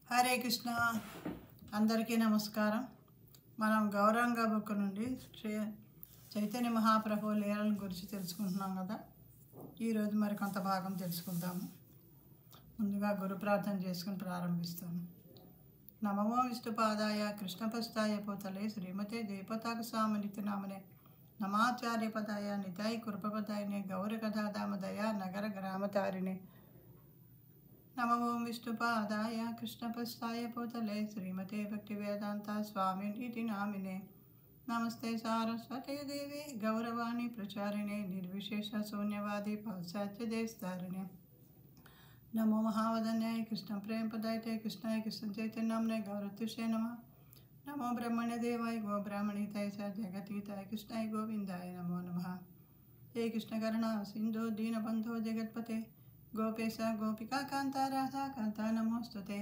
హరే కృష్ణ. అందరికీ నమస్కారం. మనం గౌరంగ బుక్ నుండి చైతన్య మహాప్రభు లీలల గురించి తెలుసుకుంటున్నాం కదా. ఈరోజు మరి కొంత భాగం తెలుసుకుందాము. ముందుగా గురు ప్రార్థన చేసుకుని ప్రారంభిస్తాము. నమో విష్ణుపాదాయ కృష్ణపస్తాయ పోతలే శ్రీమతే జయపతాక స్వామినితి నామనే నమాచార్య పదాయ నితాయి కృపపదాయనే గౌర కథాదామదయ నగర గ్రామతారిణే నమో విష్ణుపాదాయ కృష్ణపస్తాయ పోతలే శ్రీమతే భక్తి వేదాంత స్వామినితి నామినే నమస్తే సారస్వతే దేవి గౌరవాణి ప్రచారిణే నిర్విశేష శూన్యవాది పాశ్చాత్య దేస్తారిణే నమో మహావదన్యాయ కృష్ణ ప్రేమ పదాయతే కృష్ణాయ కృష్ణ చైతన్యంనే గౌరతుషే నమ నమో బ్రహ్మణ్య దేవాయ గో బ్రాహ్మణితాయ స జగతీతాయ కృష్ణాయ గోవిందాయ నమో నమః. హే కృష్ణ కరుణ సింధు దీనబంధో జగత్పతే గోపేశ గోపికా కాంత రాధా కాంత నమోస్తుతే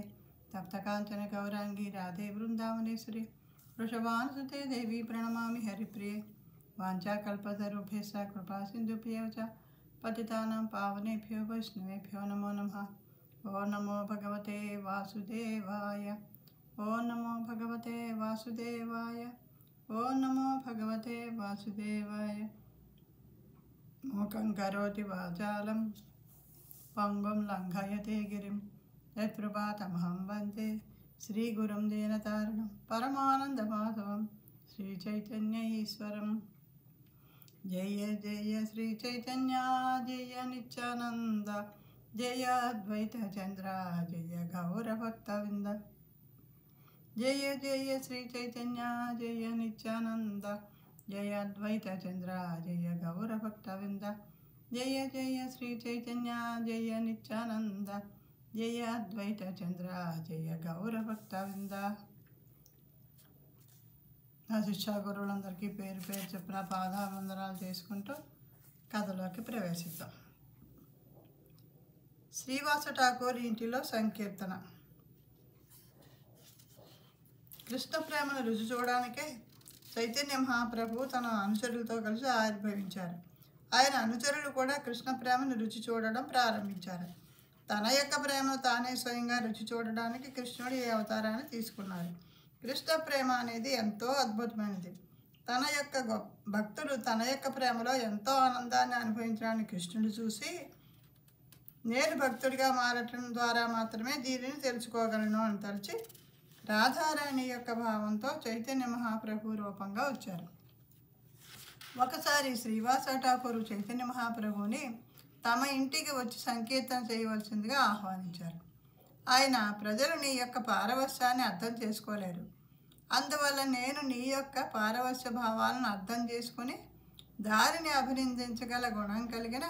తప్త కాంచన గౌరాంగి రాధే బృందావనేశ్వరి వృషభానుసుతే దేవి ప్రణమామి హరిప్రియ వాంఛాకల్పతరుభ్యశ్చ కృపా సింధుభ్యో చ పతితానాం పావనేభ్యో వైష్ణవేభ్యో నమో నమః. ఓ నమో భగవతే వాసుదేవాయ. ఓ నమో భగవతే వాసుదేవాయ. ఓ నమో భగవతే వాసుదేవాయ. మోకం కరోతి వాచాలం పంగం లంఘయతే గిరిం యత్కృపాతమహం వందే శ్రీగురుం దీనతారణం పరమానందమాధవం శ్రీచైతన్య ఈశ్వరం. జయ జయ శ్రీ చైతన్య జయ నిత్యానంద జయ అద్వైత చంద్ర జయ గౌరభక్తవింద. జయ జయ శ్రీ చైతన్య జయ నిత్యానంద జయ అద్వైత చంద్ర జయ గౌరభక్తవింద. జయ జయ శ్రీ చైతన్య జయ నిత్యానంద జయ అద్వైత చంద్ర జయ గౌరభక్తవింద. నా శిక్షా గురువులందరికీ పేరు పేరు చెప్పిన పాదావందనాలు చేసుకుంటూ కథలోకి ప్రవేశిద్దాం. శ్రీవాస ఠాకూర్ ఇంటిలో సంకీర్తన. కృష్ణ ప్రేమను రుచి చూడడానికే చైతన్య మహాప్రభు తన అనుచరులతో కలిసి ఆవిర్భవించారు. ఆయన అనుచరులు కూడా కృష్ణ ప్రేమను రుచి చూడడం ప్రారంభించారు. తన యొక్క ప్రేమను తానే స్వయంగా రుచి చూడడానికి కృష్ణుడు ఈ అవతారాన్ని తీసుకున్నారు. కృష్ణ ప్రేమ అనేది ఎంతో అద్భుతమైనది. తన యొక్క భక్తులు తన యొక్క ప్రేమలో ఎంతో ఆనందాన్ని అనుభవించడానికి కృష్ణుడు చూసి నేను భక్తుడిగా మారటం ద్వారా మాత్రమే దీనిని తెలుసుకోగలను అని తలచి రాధారాణి యొక్క భావంతో చైతన్య మహాప్రభు రూపంగా వచ్చారు. ఒకసారి శ్రీవాస ఠాకూర్ చైతన్య మహాప్రభుని తమ ఇంటికి వచ్చి సంకీర్తన చేయవలసిందిగా ఆహ్వానించారు. ఆయన ప్రజలు నీ యొక్క పారవస్యాన్ని అర్థం చేసుకోలేరు, అందువల్ల నేను నీ యొక్క పారవస్య భావాలను అర్థం చేసుకుని దారిని అభినందించగల గుణం కలిగిన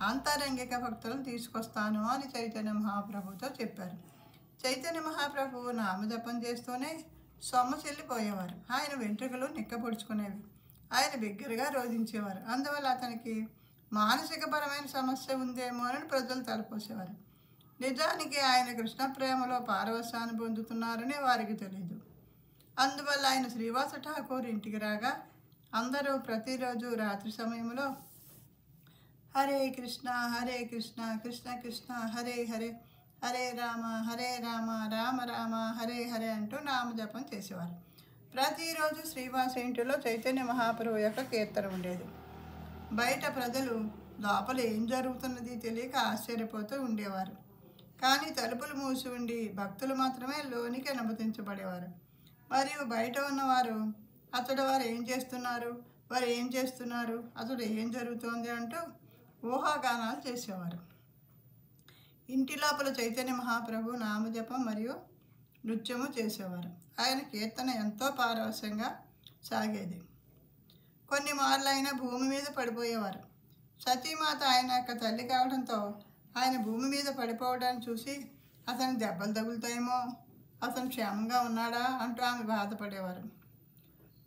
అంతరంగిక భక్తులను తీసుకొస్తాను అని చైతన్య మహాప్రభుతో చెప్పారు. చైతన్య మహాప్రభువు నామజపం చేస్తూనే సొమ్మసిల్లిపోయేవారు. ఆయన వెంట్రుకలు నిక్కపొడుచుకునేవి. ఆయన బిగ్గరగా రోధించేవారు. అందువల్ల అతనికి మానసికపరమైన సమస్య ఉందేమో అని ప్రజలు తలపోసేవారు. నిజానికి ఆయన కృష్ణ ప్రేమలో పారవస్యాన్ని పొందుతున్నారని వారికి తెలియదు. అందువల్ల ఆయన శ్రీవాస ఠాకూర్ ఇంటికి రాగా అందరూ ప్రతిరోజు రాత్రి సమయంలో హరే కృష్ణ కృష్ణ కృష్ణ హరే హరే హరే రామ రామ రామ హరే హరే అంటూ నామజపం చేసేవారు. ప్రతిరోజు శ్రీవాస ఇంటిలో చైతన్య మహాప్రభు యొక్క కీర్తన ఉండేది. బయట ప్రజలు లోపల ఏం జరుగుతున్నది తెలియక ఆశ్చర్యపోతూ ఉండేవారు. కానీ తలుపులు మూసి ఉండి భక్తులు మాత్రమే లోనికి అనుమతించబడేవారు. మరియు బయట ఉన్నవారు వారు ఏం చేస్తున్నారు అతడు ఏం జరుగుతోంది అంటూ ఊహాగానాలు చేసేవారు. ఇంటి లోపల చైతన్య మహాప్రభు నామజపం మరియు నృత్యము చేసేవారు. ఆయన కీర్తన ఎంతో పారవస్యంగా సాగేది. కొన్ని మార్లు ఆయన భూమి మీద పడిపోయేవారు. సతీమాత ఆయన యొక్క తల్లి కావడంతో ఆయన భూమి మీద పడిపోవడాన్ని చూసి అతను దెబ్బలు తగులుతాయేమో, అతను క్షేమంగా ఉన్నాడా అంటూ ఆమె బాధపడేవారు.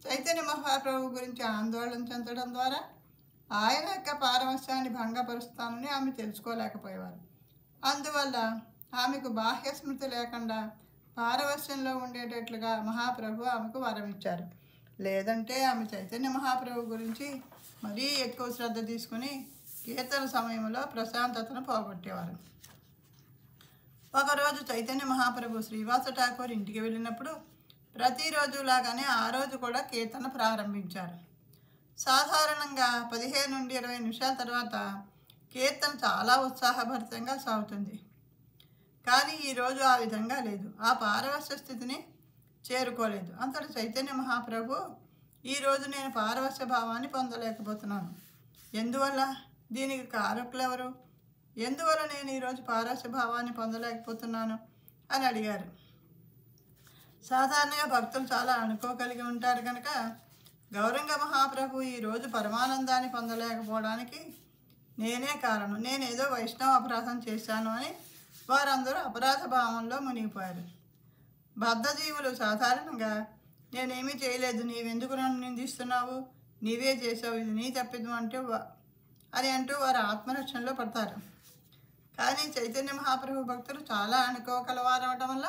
చైతన్య మహాప్రభు గురించి ఆందోళన చెందడం ద్వారా ఆయన యొక్క పారవస్యాన్ని భంగపరుస్తానని ఆమె తెలుసుకోలేకపోయేవారు. అందువల్ల ఆమెకు బాహ్య స్మృతి లేకుండా పారవస్యంలో ఉండేటట్లుగా మహాప్రభు ఆమెకు వరం ఇచ్చారు. లేదంటే ఆమె చైతన్య మహాప్రభు గురించి మరీ ఎక్కువ శ్రద్ధ తీసుకుని కీర్తన సమయంలో ప్రశాంతతను పోగొట్టేవారు. ఒకరోజు చైతన్య మహాప్రభు శ్రీవాస ఠాకూర్ ఇంటికి వెళ్ళినప్పుడు ప్రతిరోజులాగానే ఆ రోజు కూడా కీర్తన ప్రారంభించారు. సాధారణంగా 15 నుండి 20 నిమిషాల తర్వాత కీర్తన చాలా ఉత్సాహభరితంగా సాగుతుంది. కానీ ఈరోజు ఆ విధంగా లేదు. ఆ పారవస్య స్థితిని చేరుకోలేదు. అంతటి చైతన్య మహాప్రభు, ఈరోజు నేను పారవస్య భావాన్ని పొందలేకపోతున్నాను. ఎందువల్ల? దీనికి కారకులెవరు? ఎందువల్ల నేను ఈరోజు పారవస్య భావాన్ని పొందలేకపోతున్నాను అని అడిగారు. సాధారణంగా భక్తులు చాలా అనుకోగలిగి ఉంటారు కనుక గౌరంగ మహాప్రభు ఈరోజు పరమానందాన్ని పొందలేకపోవడానికి నేనే కారణం, నేనేదో వైష్ణవ అపరాధం చేశాను అని వారందరూ అపరాధ భావంలో మునిగిపోయారు. బద్ధజీవులు సాధారణంగా నేనేమీ చేయలేదు, నీవెందుకు నన్ను నిందిస్తున్నావు, నీవే చేసావు, ఇది నీ తప్పిదం అని అంటూ వారు ఆత్మరక్షణలో పడతారు. కానీ చైతన్య మహాప్రభు భక్తులు చాలా అనుకోగలవారవటం వల్ల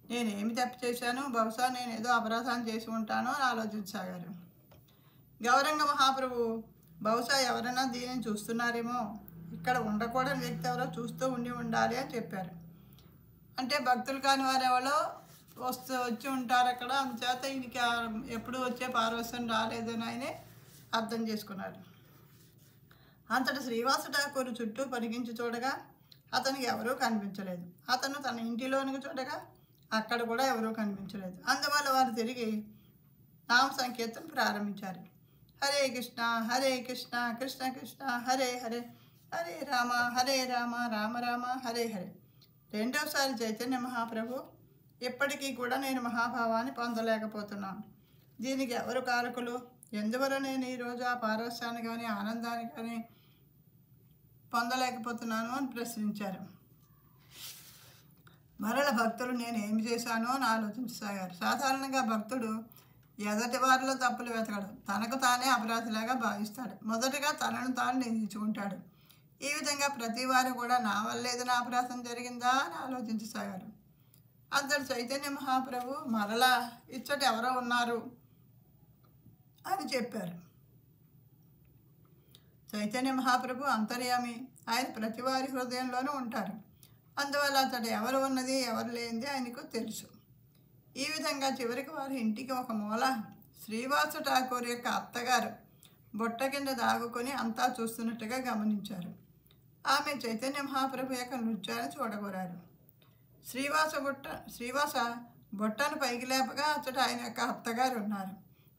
నేనేమి తప్పు చేశాను, బహుశా నేనేదో అపరాధం చేసి ఉంటాను అని ఆలోచించసాగారు. గౌరంగ మహాప్రభు బహుశా ఎవరైనా దీనిని చూస్తున్నారేమో, ఇక్కడ ఉండకూడని వ్యక్తి ఎవరో చూస్తూ ఉండాలి అని చెప్పారు. అంటే భక్తులు కాని వారు ఎవరో వచ్చి ఉంటారు అక్కడ, అందుచేత ఈయనకి ఎప్పుడు వచ్చే పారవస్యం రాలేదని ఆయనే అర్థం చేసుకున్నారు. అంతటి శ్రీవాస ఠాకూర్ చుట్టూ పరిగించి చూడగా అతనికి ఎవరూ కనిపించలేదు. అతను తన ఇంటిలోనికి చూడగా అక్కడ కూడా ఎవరూ కనిపించలేదు. అందువల్ల వారు తిరిగి నామ సంకీర్తన ప్రారంభించారు. హరే కృష్ణ కృష్ణ కృష్ణ హరే హరే, హరే రామ రామ రామ హరే హరే. రెండవసారి చైతన్య మహాప్రభు, ఇప్పటికీ కూడా నేను మహాభావాన్ని పొందలేకపోతున్నాను. దీనికి ఎవరు కారకులు? ఎందువల్ల నేను ఈరోజు ఆ పారవస్యాన్ని కానీ ఆనందాన్ని కానీ పొందలేకపోతున్నాను అని ప్రశ్నించారు. మరల భక్తులు నేను ఏమి చేశానో అని ఆలోచించసాగారు. సాధారణంగా భక్తుడు ఎదటి వారిలో తప్పులు వెతకడు, తనకు తానే అపరాధిలాగా భావిస్తాడు. మొదటగా తనను తాను నిందించుకుంటాడు. ఈ విధంగా ప్రతి వారు కూడా నా వల్ల ఏదైనా అపరాధం జరిగిందా అని ఆలోచించసాగారు. అంతటి చైతన్య మహాప్రభు మరలా ఇచ్చటి ఎవరో ఉన్నారు అని చెప్పారు. చైతన్య మహాప్రభు అంతర్యామి, ఆయన ప్రతి వారి హృదయంలోనూ ఉంటారు. అందువల్ల అతడు ఎవరు ఉన్నది ఎవరు లేనిది ఆయనకు తెలుసు. ఈ విధంగా చివరికి వారి ఇంటికి ఒక మూల శ్రీవాస ఠాకూర్ యొక్క అత్తగారు బొట్ట కింద దాగుకొని అంతా చూస్తున్నట్టుగా గమనించారు. ఆమె చైతన్య మహాప్రభు యొక్క నృత్యాన్ని చూడగోరారు. శ్రీవాస బొట్టను పైకి లేపగా అచ్చట ఆయన యొక్క అత్తగారు ఉన్నారు.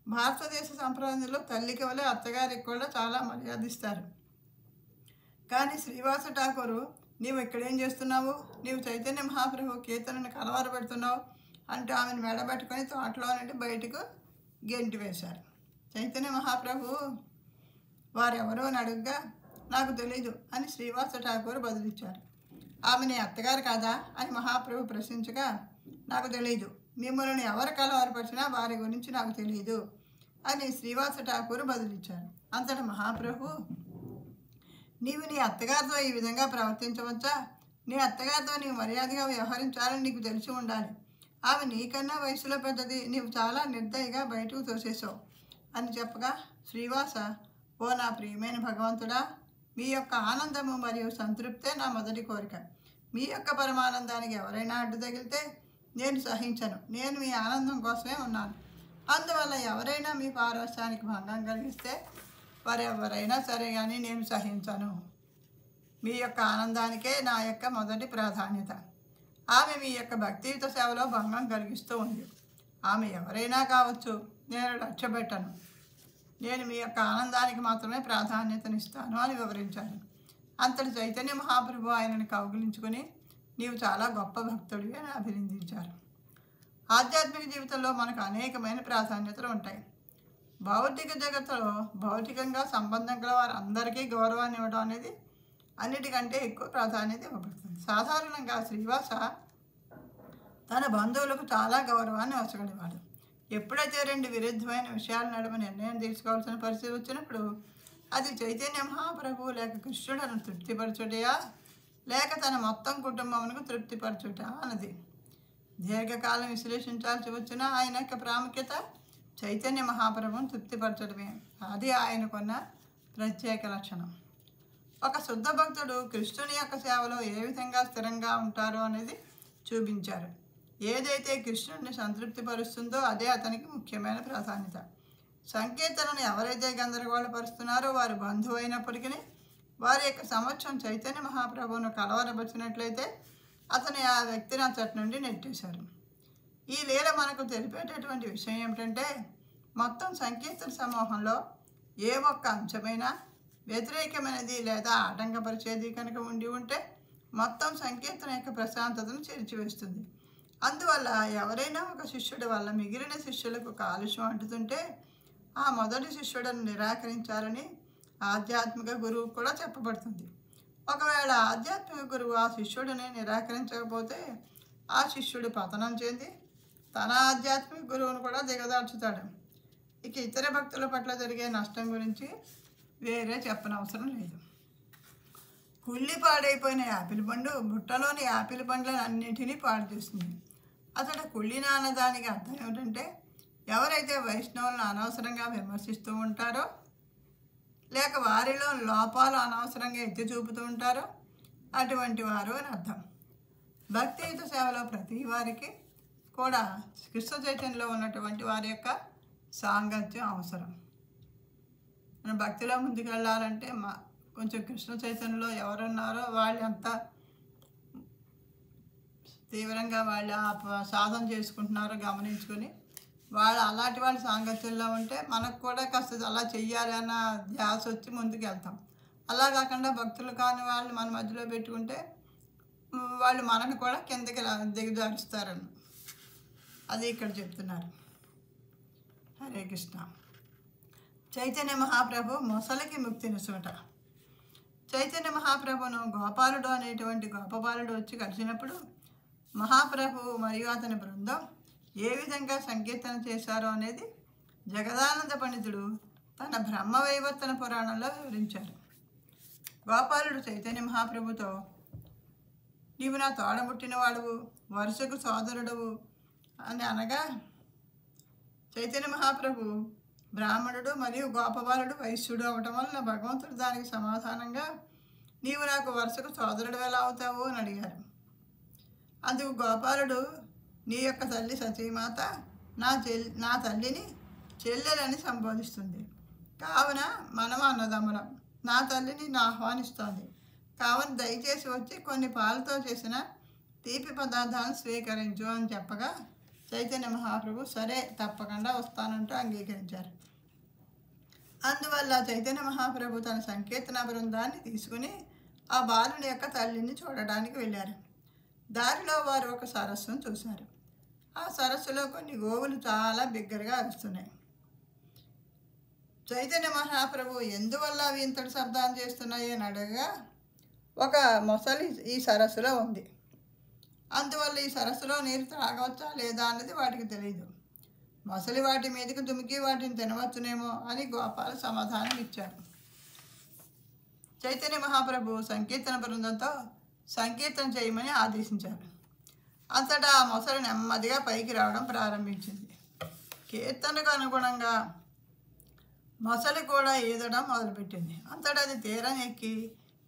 భారతదేశ సంప్రదాయంలో తల్లికి వలె అత్తగారికి కూడా చాలా మర్యాదిస్తారు. కానీ శ్రీవాస ఠాకూరు, నీవు ఇక్కడేం చేస్తున్నావు, నీవు చైతన్య మహాప్రభు కీర్తనను కలవరపెడుతున్నావు అంటూ ఆమెను మెడబెట్టుకొని తోటలో నుండి బయటకు గెంటి వేశారు. చైతన్య మహాప్రభు వారెవరో అని అడుగ్గా నాకు తెలీదు అని శ్రీవాస ఠాకూర్ బదులిచ్చారు. ఆమె నీ అత్తగారు కాదా అని మహాప్రభు ప్రశ్నించగా నాకు తెలీదు, మిమ్మల్ని ఎవరు కలవరపరిచినా వారి గురించి నాకు తెలియదు అని శ్రీవాస ఠాకూర్ బదులిచ్చారు. అంతటి మహాప్రభు, నీవు నీ అత్తగారితో ఈ విధంగా ప్రవర్తించవచ్చా? నీ అత్తగారితో నీవు మర్యాదగా వ్యవహరించాలని నీకు తెలిసి ఉండాలి. ఆమె నీకన్నా వయసులో పెద్దది, నీవు చాలా నిర్దయగా బయటకు తోసేసావు అని చెప్పగా శ్రీవాస, ఓ నా ప్రియమైన భగవంతుడా, మీ యొక్క ఆనందము మరియు సంతృప్తే నా మొదటి కోరిక. మీ యొక్క పరమానందానికి ఎవరైనా అడ్డు తగిలితే నేను సహించను. నేను మీ ఆనందం కోసమే ఉన్నాను. అందువల్ల ఎవరైనా మీ పారవస్యానికి భంగం కలిగిస్తే వారు ఎవరైనా సరే కానీ నేను సహించను. మీ యొక్క ఆనందానికే నా యొక్క మొదటి ప్రాధాన్యత. ఆమె మీ యొక్క భక్తియుత సేవలో భంగం కలిగిస్తూ ఉంది. ఆమె ఎవరైనా కావచ్చు, నేను లక్ష్యపెట్టను. నేను మీ యొక్క ఆనందానికి మాత్రమే ప్రాధాన్యతనిస్తాను అని వివరించారు. అంతటి చైతన్య మహాప్రభు ఆయనను కౌగిలించుకొని నీవు చాలా గొప్ప భక్తుడివి అని అభినందించారు. ఆధ్యాత్మిక జీవితంలో మనకు అనేకమైన ప్రాధాన్యతలు ఉంటాయి. భౌతిక జగత్తులో భౌతికంగా సంబంధం గల వారందరికీ గౌరవాన్ని ఇవ్వడం అనేది అన్నిటికంటే ఎక్కువ ప్రాధాన్యత ఇవ్వబడుతుంది. సాధారణంగా శ్రీవాస తన బంధువులకు చాలా గౌరవాన్ని అవసరపడేవాడు. ఎప్పుడైతే రెండు విరుద్ధమైన విషయాల నడుమ నిర్ణయం తీసుకోవాల్సిన పరిస్థితి వచ్చినప్పుడు అది చైతన్య మహాప్రభు లేక కృష్ణుడను తృప్తిపరచుటయా లేక తన మొత్తం కుటుంబమునకు తృప్తిపరచుట అన్నది. దీర్ఘకాలం విశ్లేషించాల్సి వచ్చిన ఆయన యొక్క ప్రాముఖ్యత చైతన్య మహాప్రభుని తృప్తిపరచడమే. అది ఆయనకున్న ప్రత్యేక లక్షణం. ఒక శుద్ధ భక్తుడు కృష్ణుని యొక్క సేవలో ఏ విధంగా స్థిరంగా ఉంటారో అనేది చూపించారు. ఏదైతే కృష్ణుడిని సంతృప్తిపరుస్తుందో అదే అతనికి ముఖ్యమైన ప్రాధాన్యత. సంకీర్తనను ఎవరైతే గందరగోళపరుస్తున్నారో వారు బంధువు అయినప్పటికీ వారి యొక్క సమక్షం చైతన్య మహాప్రభువును కలవరపరిచినట్లయితే అతని ఆ వ్యక్తిని అతడి నుండి నెట్టేశారు. ఈ లీల మనకు తెలిపేటటువంటి విషయం ఏమిటంటే, మొత్తం సంకీర్తన సమూహంలో ఏ ఒక్క అంశమైనా వ్యతిరేకమైనది లేదా ఆటంకపరిచేది కనుక ఉండి ఉంటే మొత్తం సంకీర్తన యొక్క ప్రశాంతతను చేర్చివేస్తుంది. అందువల్ల ఎవరైనా ఒక శిష్యుడి వల్ల మిగిలిన శిష్యులకు కాలుష్యం అంటుతుంటే ఆ మొదటి శిష్యుడిని నిరాకరించాలని ఆధ్యాత్మిక గురువు కూడా చెప్పబడుతుంది. ఒకవేళ ఆధ్యాత్మిక గురువు ఆ శిష్యుడిని నిరాకరించకపోతే ఆ శిష్యుడు పతనం చెంది తన ఆధ్యాత్మిక గురువును కూడా దిగదార్చుతాడు. ఇక ఇతర భక్తుల పట్ల జరిగే నష్టం గురించి వేరే చెప్పనవసరం లేదు. కుళ్ళి పాడైపోయిన యాపిల్ పండు బుట్టలోని యాపిల్ పండ్లను అన్నింటినీ పాడు చేస్తుంది. అతడు కుళ్ళిన అన్నదానికి అర్థం ఏమిటంటే, ఎవరైతే వైష్ణవులను అనవసరంగా విమర్శిస్తూ ఉంటారో లేక వారిలో లోపాలు అనవసరంగా ఎత్తి చూపుతూ ఉంటారో అటువంటి వారు అని అర్థం. భక్తియుత సేవలో ప్రతి వారికి కూడా కృష్ణ చైతన్యంలో ఉన్నటువంటి వారి యొక్క సాంగత్యం అవసరం. మనం భక్తిలో ముందుకు వెళ్ళాలంటే కొంచెం కృష్ణ చైతన్యంలో ఎవరున్నారో వాళ్ళు ఎంత తీవ్రంగా వాళ్ళు సాధన చేసుకుంటున్నారో గమనించుకొని వాళ్ళు అలాంటి వాళ్ళ సాంగత్యంలో ఉంటే మనకు కూడా కాస్త అలా చెయ్యాలి అన్న ధ్యాస వచ్చి ముందుకు వెళ్తాం. అలా కాకుండా భక్తులు కాని వాళ్ళు మన మధ్యలో పెట్టుకుంటే వాళ్ళు మనని కూడా కిందకి దిగజారుస్తారని అది ఇక్కడ చెప్తున్నారు. హరే కృష్ణ. చైతన్య మహాప్రభు మొసలికి ముక్తినిసుట. చైతన్య మహాప్రభును గోపాలుడు అనేటువంటి గోపబాలుడు వచ్చి కలిసినప్పుడు మహాప్రభు మరియు అతని బృందం ఏ విధంగా సంకీర్తన చేశారో అనేది జగదానంద పండితుడు తన బ్రహ్మవైవర్తన పురాణంలో వివరించారు. గోపాలుడు చైతన్య మహాప్రభుతో, నీవు నా తోడబుట్టినవాడువు, వరుసకు సోదరుడవు అని అనగా చైతన్య మహాప్రభు బ్రాహ్మణుడు మరియు గోపబాలుడు వైశ్యుడు అవటం వలన భగవంతుడు దానికి సమాధానంగా, నీవు నాకు వరుసకు సోదరుడు ఎలా అవుతావు అని అడిగారు. అందుకు గోపాలుడు, నీ యొక్క తల్లి సతీమాత నా తల్లిని చెల్లెలని సంబోధిస్తుంది, కావున మనం అన్నదమ్ములం, నా తల్లిని ఆహ్వానిస్తోంది, కావున దయచేసి వచ్చి కొన్ని పాలతో చేసిన తీపి పదార్థాలను స్వీకరించు అని చెప్పగా చైతన్య మహాప్రభు సరే తప్పకుండా వస్తానంటూ అంగీకరించారు. అందువల్ల చైతన్య మహాప్రభు తన సంకీర్తన బృందాన్ని తీసుకుని ఆ బాలుని యొక్క తల్లిని చూడడానికి వెళ్ళారు. దారిలో వారు ఒక సరస్సును చూశారు. ఆ సరస్సులో కొన్ని గోవులు చాలా బిగ్గరగా అరుస్తున్నాయి. చైతన్య మహాప్రభు ఎందువల్ల అవి ఇంతటి శబ్దాన్ని చేస్తున్నాయి అని అడగగా, ఒక మొసలి ఈ సరస్సులో ఉంది, అందువల్ల ఈ సరస్సులో నీరు త్రాగవచ్చా లేదా అన్నది వాటికి తెలియదు, మొసలి వాటి మీదకి దుమికి వాటిని తినవచ్చునేమో అని గోపాల సమాధానం ఇచ్చారు. చైతన్య మహాప్రభు సంకీర్తన బృందంతో సంకీర్తన చేయమని ఆదేశించారు. అంతటా ఆ మొసలి నెమ్మదిగా పైకి రావడం ప్రారంభించింది. కీర్తనకు అనుగుణంగా మొసలి కూడా ఈదడం మొదలుపెట్టింది. అంతటా అది తీరం ఎక్కి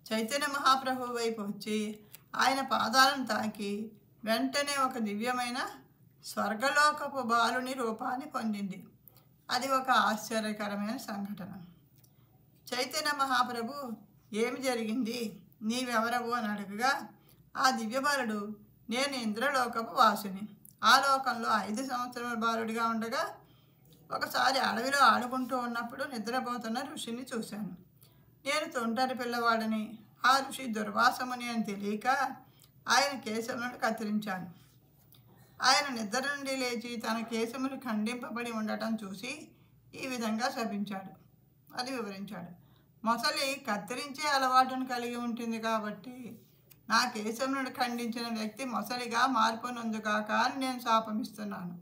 చైతన్య మహాప్రభు వైపు వచ్చి ఆయన పాదాలను తాకి వెంటనే ఒక దివ్యమైన స్వర్గలోకపు బాలుని రూపాన్ని పొందింది. అది ఒక ఆశ్చర్యకరమైన సంఘటన. చైతన్య మహాప్రభు ఏమి జరిగింది, నీవెవరవు అని అడగగా ఆ దివ్యబాలుడు, నేను ఇంద్రలోకపు వాసుని, ఆ లోకంలో 5 సంవత్సరాల బాలుడిగా ఉండగా ఒకసారి అడవిలో ఆడుకుంటూ ఉన్నప్పుడు నిద్రపోతున్న ఋషిని చూశాను. నేను తొంటరి పిల్లవాడని, ఆ ఋషి దుర్వాసముని అని తెలియక ఆయన కేశములను కత్తిరించాను. ఆయన నిద్ర నుండి లేచి తన కేశములు ఖండింపబడి ఉండటం చూసి ఈ విధంగా శపించాడు అని వివరించాడు. మొసలి కత్తిరించే అలవాటును కలిగి ఉంటుంది కాబట్టి నా కేశములను ఖండించిన వ్యక్తి మొసలిగా మార్పునందుగాక అని నేను శాపమిస్తున్నాను.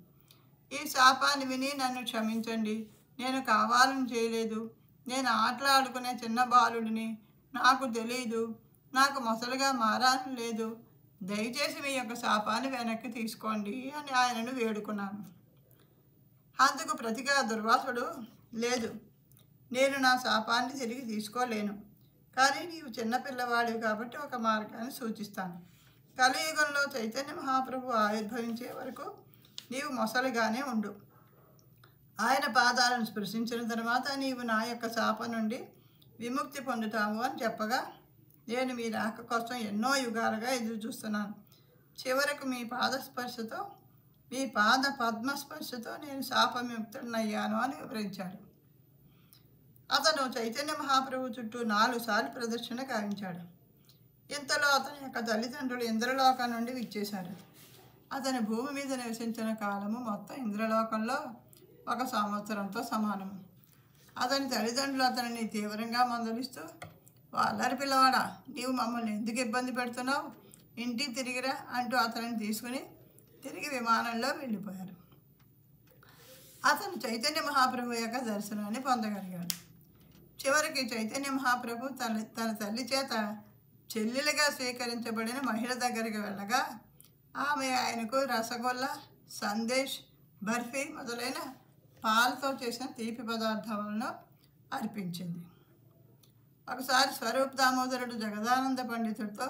ఈ శాపాన్ని విని నన్ను క్షమించండి, నేను కావాలని చేయలేదు, నేను ఆటలాడుకునే చిన్న బాలుడిని, నాకు తెలియదు, నాకు మొసలిగా మారాలని లేదు, దయచేసి మీ యొక్క శాపాన్ని వెనక్కి తీసుకోండి అని ఆయనను వేడుకున్నాను. అందుకు ప్రతిగా దుర్వాసుడు, లేదు, నేను నా శాపాన్ని తిరిగి తీసుకోలేను, కానీ నీవు చిన్నపిల్లవాడివి కాబట్టి ఒక మార్గాన్ని సూచిస్తాను. కలియుగంలో చైతన్య మహాప్రభు ఆవిర్భవించే వరకు నీవు మొసలిగానే ఉండు. ఆయన పాదాలను స్పృశించిన తర్వాత నీవు నా యొక్క శాపం నుండి విముక్తి పొందుతావు అని చెప్పగా, నేను మీ రాక కోసం ఎన్నో యుగాలుగా ఎదురు చూస్తున్నాను. చివరకు మీ పాద పద్మస్పర్శతో నేను శాపవిముక్తుడనయ్యాను అని వివరించాడు. అతను చైతన్య మహాప్రభు చుట్టూ 4 సార్లు ప్రదక్షిణ గావించాడు. ఇంతలో అతని యొక్క తల్లిదండ్రులు ఇంద్రలోకం నుండి విచ్చేశారు. అతని భూమి మీద నివసించిన కాలము మొత్తం ఇంద్రలోకంలో 1 సంవత్సరంతో సమానము. అతని తల్లిదండ్రులు అతనిని తీవ్రంగా మందలిస్తూ, అల్లరి పిల్లవాడా, నీవు మమ్మల్ని ఎందుకు ఇబ్బంది పెడుతున్నావు, ఇంటికి తిరిగిరా అంటూ అతనిని తీసుకుని తిరిగి విమానంలో వెళ్ళిపోయారు. అతను చైతన్య మహాప్రభు యొక్క దర్శనాన్ని పొందగలిగాడు. చివరికి చైతన్య మహాప్రభు తన తల్లి చేత చెల్లెలుగా స్వీకరించబడిన మహిళ దగ్గరికి వెళ్ళగా, ఆమె ఆయనకు రసగుల్లా, సందేశ్, బర్ఫీ మొదలైన పాలతో చేసిన తీపి పదార్థాలను అర్పించింది. ఒకసారి స్వరూప్ దామోదరుడు జగదానంద పండితుడితో,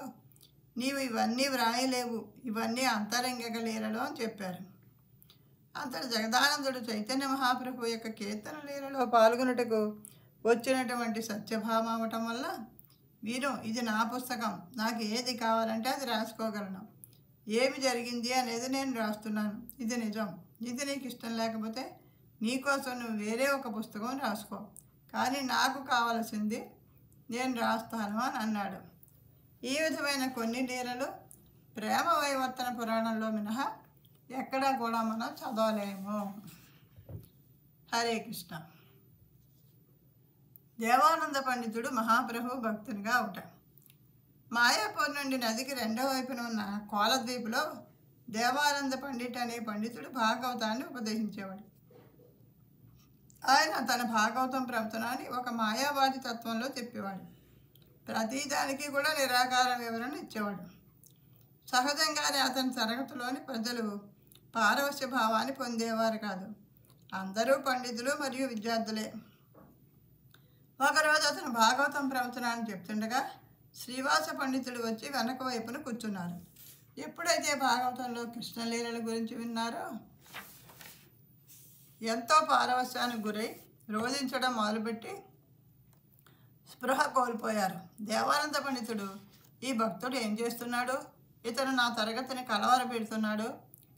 నీవు ఇవన్నీ వ్రాయలేవు, ఇవన్నీ అంతరంగిక లీలలో అని చెప్పారు. అంతటి జగదానందుడు చైతన్య మహాప్రభు యొక్క కీర్తన లీలలో పాల్గొనుటకు వచ్చినటువంటి సత్యభామ అవటం వల్ల, వీరు ఇది నా పుస్తకం, నాకు ఏది కావాలంటే అది రాసుకోగలను, ఏమి జరిగింది అనేది నేను రాస్తున్నాను, ఇది నిజం, ఇది నీకు ఇష్టం లేకపోతే నీకోసం నువ్వు వేరే ఒక పుస్తకం రాసుకో, కానీ నాకు కావలసింది నేను రాస్తాను అని అన్నాడు. ఈ విధమైన కొన్ని లీలలు ప్రేమ వైవర్తన పురాణంలో మినహా ఎక్కడా కూడా మనం చదవలేము. హరే కృష్ణ. దేవానంద పండితుడు మహాప్రభు భక్తునిగా అవుట. మాయాపూర్ నుండి నదికి 2వ వైపున ఉన్న కోలద్వీపులో దేవానంద పండిట్ అనే పండితుడు భాగవతాన్ని ఉపదేశించేవాడు. ఆయన తన భాగవతం ప్రవచనాన్ని ఒక మాయావాది తత్వంలో చెప్పేవాడు. ప్రతిదానికి కూడా నిరాకార వివరణ ఇచ్చేవాడు. సహజంగానే అతని తరగతిలోని ప్రజలు పారవశ్య భావాన్ని పొందేవారు కాదు. అందరూ పండితులు మరియు విద్యార్థులే. ఒకరోజు అతను భాగవతం ప్రవచనాన్ని చెప్తుండగా శ్రీవాస పండితుడు వచ్చి వెనక వైపున కూర్చున్నారు. ఎప్పుడైతే భాగవతంలో కృష్ణలీలల గురించి విన్నారో ఎంతో పారవశ్యానికి గురై రోధించడం మొదలుపెట్టి స్పృహ కోల్పోయారు. దేవానంద పండితుడు, ఈ భక్తుడు ఏం చేస్తున్నాడు, ఇతను నా తరగతిని కలవర పెడుతున్నాడు,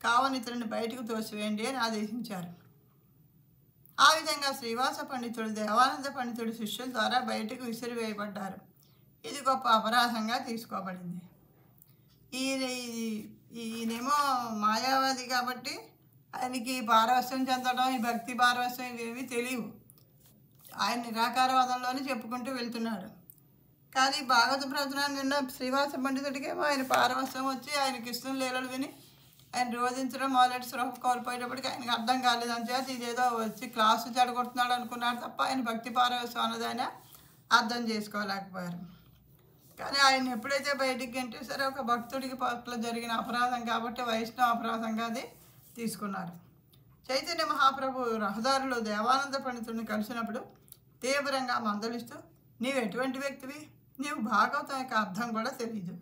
కావని ఇతరుని బయటకు తోసివేయండి అని ఆదేశించారు. ఆ విధంగా శ్రీవాస పండితుడు దేవానంద పండితుడి శిష్యుల ద్వారా బయటకు విసిరివేయబడ్డారు. ఇది గొప్ప అపరాధంగా తీసుకోబడింది. ఈయనేమో మాయావాది కాబట్టి ఆయనకి పారవశ్యం చెందడం, ఈ భక్తి పారవశ్యం ఇవేమీ తెలియవు. ఆయన నిరాకారవాదంలోనే చెప్పుకుంటూ వెళ్తున్నాడు. కానీ భాగవత ప్రవచనాన్ని విన్న శ్రీవాస పండితుడికేమో ఆయన పారవశ్యం వచ్చి ఆయన కృష్ణ లీలలు విని ఆయన రోధించడం మొదలెట్టి స్పృహ కోల్పోయేటప్పటికి ఆయనకు అర్థం కాలేదు. అని చేత ఇదేదో వచ్చి క్లాసు చెడగొడుతున్నాడు అనుకున్నాడు తప్ప ఆయన భక్తి పారవశ్యం అన్నది ఆయన అర్థం చేసుకోలేకపోయారు. కానీ ఆయన ఎప్పుడైతే బయటికి గంటేసారో ఒక భక్తుడికి పట్ల జరిగిన అపరాధం కాబట్టి వైష్ణవ అపరాధంగా అది తీసుకున్నారు. చైతన్య మహాప్రభు రహదారిలో దేవానంద పండితుడిని కలిసినప్పుడు తీవ్రంగా మందలిస్తూ, నీవు ఎటువంటి వ్యక్తివి, నీవు భాగవతం యొక్క అర్థం కూడా తెలియదు,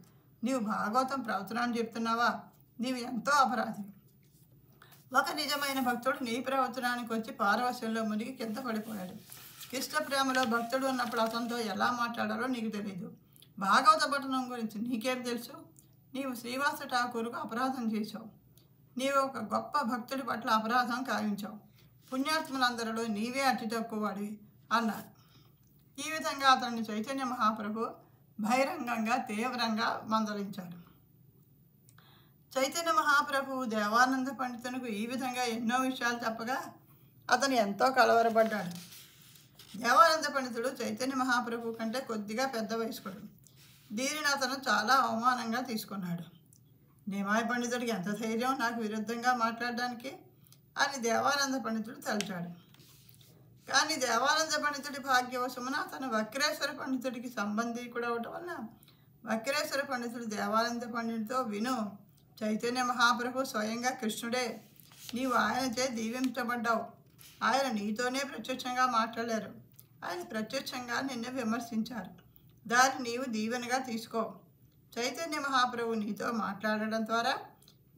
నీవు భాగవతం ప్రవచనాన్ని చెప్తున్నావా, నీవు ఎంతో అపరాధి. ఒక నిజమైన భక్తుడు నీ ప్రవచనానికి వచ్చి పారవశ్యంలో మునిగి కింద పడిపోయాడు. కృష్ణ ప్రేమలో భక్తుడు ఉన్నప్పుడు అతనితో ఎలా మాట్లాడాలో నీకు తెలియదు. భాగవత పఠనం గురించి నీకేం తెలుసు, నీవు శ్రీవాస ఠాకూరుకు అపరాధం చేశావు, నీవు ఒక గొప్ప భక్తుడి పట్ల అపరాధం కావించావు, పుణ్యాత్ములందరిలో నీవే అతి తక్కువవాడివి అన్నారు. ఈ విధంగా అతన్ని చైతన్య మహాప్రభు బహిరంగంగా తీవ్రంగా మందలించారు. చైతన్య మహాప్రభువు దేవానంద పండితునికి ఈ విధంగా ఎన్నో విషయాలు చెప్పగా అతను ఎంతో కలవరపడ్డాడు. దేవానంద పండితుడు చైతన్య మహాప్రభు కంటే కొద్దిగా పెద్ద వయస్కుడు. దీనిని అతను చాలా అవమానంగా తీసుకున్నాడు. నిమాయ పండితుడికి ఎంత ధైర్యం నాకు విరుద్ధంగా మాట్లాడడానికి అని దేవానంద పండితుడు తలచాడు. కానీ దేవానంద పండితుడి భాగ్యవశమున అతను వక్రేశ్వర పండితుడికి సంబంధీకుడు అవటం వలన వక్రేశ్వర పండితుడు దేవానంద పండితుడితో, విను, చైతన్య మహాప్రభు స్వయంగా కృష్ణుడే, నీవు ఆయనచే దీవించబడ్డావు, ఆయన నీతోనే ప్రత్యక్షంగా మాట్లాడారు, ఆయన ప్రత్యక్షంగా నిన్ను విమర్శించారు, దాన్ని నీవు దీవెనగా తీసుకో. చైతన్య మహాప్రభు నీతో మాట్లాడడం ద్వారా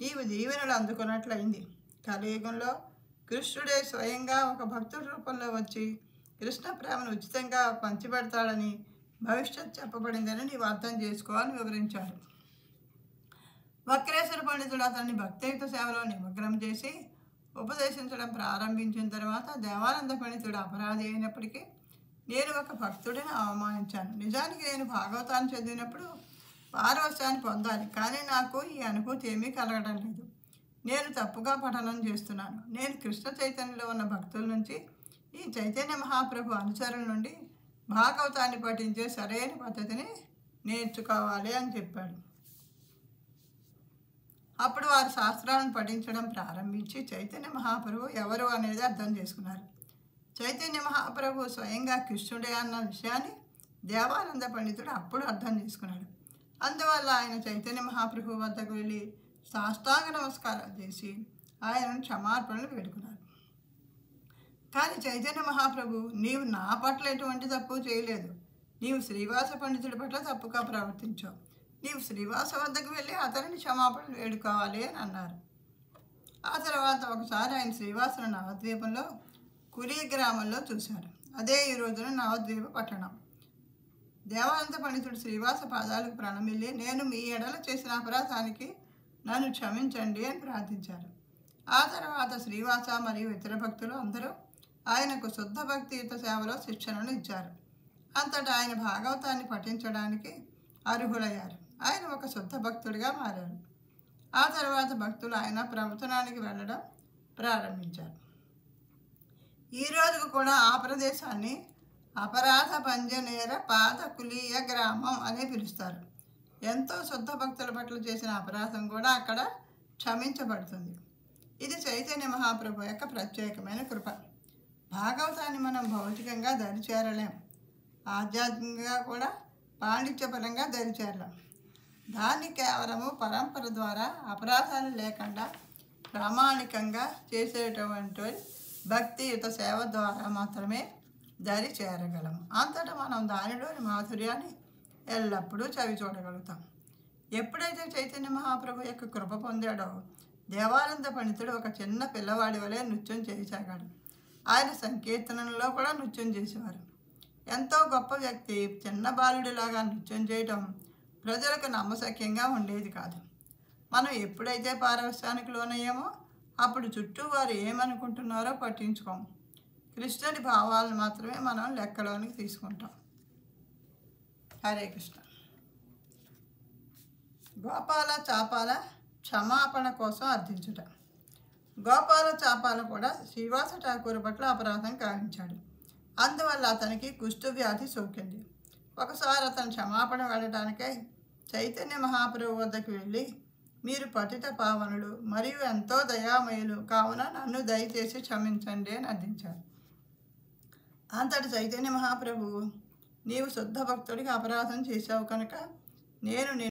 నీవు దీవెనలు అందుకున్నట్లయింది. కలియుగంలో కృష్ణుడే స్వయంగా ఒక భక్తుడి రూపంలో వచ్చి కృష్ణ ప్రేమను ఉచితంగా పంచిపెడతాడని భవిష్యత్ చెప్పబడిందని నీవు అర్థం చేసుకోవాలని వివరించాడు. వక్రేశ్వర పండితుడు అతన్ని భక్తియుక్త సేవలో నిమగ్నం చేసి ఉపదేశించడం ప్రారంభించిన తర్వాత దేవానంద పండితుడు అపరాధి అయినప్పటికీ నేను ఒక భక్తుడిని అవమానించాను. నిజానికి నేను భాగవతాన్ని చదివినప్పుడు పారవశ్యాన్ని పొందాలి, కానీ నాకు ఈ అనుభూతి ఏమీ కలగడం లేదు. నేను తప్పుగా పఠనం చేస్తున్నాను. నేను కృష్ణ చైతన్యంలో ఉన్న భక్తుల నుంచి, ఈ చైతన్య మహాప్రభు అనుచరుల నుండి భాగవతాన్ని పఠించే సరైన పద్ధతిని నేర్చుకోవాలి అని చెప్పాడు. అప్పుడు వారు శాస్త్రాలను పఠించడం ప్రారంభించి చైతన్య మహాప్రభు ఎవరు అనేది అర్థం చేసుకున్నారు. చైతన్య మహాప్రభు స్వయంగా కృష్ణుడే అన్న విషయాన్ని దేవానంద పండితుడు అప్పుడు అర్థం చేసుకున్నాడు. అందువల్ల ఆయన చైతన్య మహాప్రభు వద్దకు వెళ్ళి సాష్టాంగ నమస్కారాలు చేసి ఆయనను క్షమార్పణలు వేడుకున్నారు. కానీ చైతన్య మహాప్రభు, నీవు నా పట్ల ఎటువంటి తప్పు చేయలేదు. నీవు శ్రీవాస పండితుడి పట్ల తప్పుగా ప్రవర్తించావు. నీవు శ్రీవాస వద్దకు వెళ్ళి అతనిని క్షమాపణలు వేడుకోవాలి అని అన్నారు. ఆ తర్వాత ఒకసారి ఆయన శ్రీవాసును నవద్వీపంలో కులి గ్రామంలో చూశారు. అదే ఈ రోజున నవద్వీప పట్టణం. దేవానంద పండితుడు శ్రీవాస పాదాలకు ప్రణమిల్లి, నేను మీ ఎడల చేసిన అపరాధానికి నన్ను క్షమించండి అని ప్రార్థించారు. ఆ తర్వాత శ్రీవాస మరియు ఇతర భక్తులు అందరూ ఆయనకు శుద్ధ భక్తియుత సేవలో శిక్షణను ఇచ్చారు. అంతటా ఆయన భాగవతాన్ని పఠించడానికి అర్హులయ్యారు. ఆయన ఒక శుద్ధ భక్తుడిగా మారారు. ఆ తర్వాత భక్తులు ఆయన ప్రవచనానికి వెళ్ళడం ప్రారంభించారు. ఈ రోజుకు కూడా ఆ ప్రదేశాన్ని అపరాధ పంజనేర పాద కులీయ గ్రామం అని పిలుస్తారు. ఎంతో శుద్ధ భక్తుల పట్ల చేసిన అపరాధం కూడా అక్కడ క్షమించబడుతుంది. ఇది చైతన్య మహాప్రభు యొక్క ప్రత్యేకమైన కృప. భాగవతాన్ని మనం భౌతికంగా దరిచేరలేం, ఆధ్యాత్మికంగా కూడా పాండిత్యపరంగా దరిచేరలేం. దాన్ని కేవలము పరంపర ద్వారా అపరాధాలు లేకుండా ప్రామాణికంగా చేసేటువంటి భక్తియుత సేవ ద్వారా మాత్రమే దరి చేరగలము. అంతటా మనం దానిలోని మాధుర్యాన్ని ఎల్లప్పుడూ చవి చూడగలుగుతాం. ఎప్పుడైతే చైతన్య మహాప్రభు యొక్క కృప పొందాడో దేవానంద పండితుడు ఒక చిన్న పిల్లవాడి వలె నృత్యం చేయసాగాడు. ఆయన సంకీర్తనలో కూడా నృత్యం చేసేవారు. ఎంతో గొప్ప వ్యక్తి చిన్న బాలుడిలాగా నృత్యం చేయటం ప్రజలకు నమ్మశక్యంగా ఉండేది కాదు. మనం ఎప్పుడైతే పారవశ్యానికి లోనయ్యామో అప్పుడు చుట్టూ వారు ఏమనుకుంటున్నారో పట్టించుకోం. కృష్ణుడి భావాలను మాత్రమే మనం లెక్కలోనికి తీసుకుంటాం. హరే కృష్ణ. గోపాల చాపాల క్షమాపణ కోసం అర్థించుట. గోపాల చాపాల కూడా శ్రీవాస ఠాకూర్ పట్ల అపరాధం కావించాడు. అందువల్ల అతనికి కుష్టు వ్యాధి సోకింది. ఒకసారి అతను క్షమాపణ వెళ్ళడానికై చైతన్య మహాప్రభు వద్దకు వెళ్ళి, మీరు పతిత పావనులు మరియు ఎంతో దయామయులు కావున నన్ను దయచేసి క్షమించండి అని అర్థించాడు. అంతటి చైతన్య మహాప్రభు, నీవు శుద్ధ భక్తుడికి అపరాధం చేశావు కనుక నేను